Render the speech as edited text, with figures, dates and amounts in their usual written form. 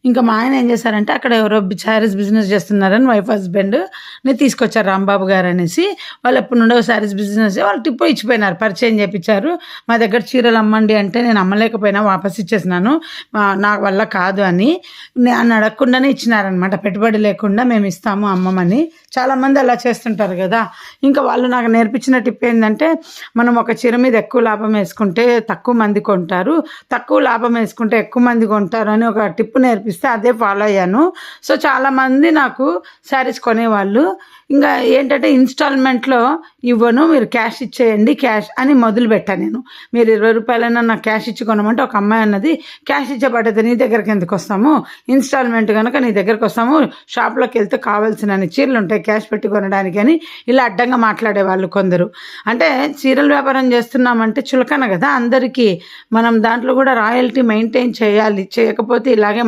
ఇంకా మా ఆయన ఏం చేశారంటే అక్కడ ఎవరో శారీస్ బిజినెస్ చేస్తున్నారని వైఫ్ హస్బెండ్ని తీసుకొచ్చారు రాంబాబు గారు అనేసి. వాళ్ళు ఎప్పటి నుండో శారీస్ బిజినెస్ వాళ్ళు టిప్పు ఇచ్చిపోయినారు, పరిచయం చేయించారు. మా దగ్గర చీరలు అమ్మండి అంటే నేను అమ్మలేకపోయినా వాపస్ ఇచ్చేసినాను, నా వల్ల కాదు అని. నన్ను అడగకుండానే ఇచ్చినారనమాట, పెట్టుబడి లేకుండా మేము ఇస్తాము అమ్మమని. చాలామంది అలా చేస్తుంటారు కదా. ఇంకా వాళ్ళు నాకు నేర్పించిన టిప్ ఏంటంటే, మనం ఒక చీర మీద ఎక్కువ లాభం వేసుకుంటే తక్కువ మంది కొంటారు, తక్కువ లాభం వేసుకుంటే ఎక్కువ మంది కొంటారు అని ఒక టిప్ నేర్పిస్తే అదే ఫాలో అయ్యాను. సో చాలామంది నాకు శారీస్ కొనేవాళ్ళు. ఇంకా ఏంటంటే ఇన్స్టాల్మెంట్లో ఇవ్వను, మీరు క్యాష్ ఇచ్చేయండి క్యాష్ అని మొదలు పెట్టాను నేను. మీరు 20 రూపాయలైనా నాకు క్యాష్ ఇచ్చి కొనమంటే ఒక అమ్మాయి అన్నది, క్యాష్ ఇచ్చేపడ్డది నీ దగ్గరికి ఎందుకు వస్తాము, ఇన్స్టాల్మెంట్ కనుక నీ దగ్గరికి వస్తాము, షాప్లోకి వెళ్తే కావాల్సిన చీరలు ఉంటాయి క్యాష్ పెట్టి కొనడానికి అని ఇలా అడ్డంగా మాట్లాడేవాళ్ళు కొందరు. అంటే చీరల వ్యాపారం చేస్తున్నామంటే చులకన కదా అందరికీ. మనం దాంట్లో కూడా రాయల్టీ మెయింటైన్ చేయాలి, చేయకపోతే ఇలాగే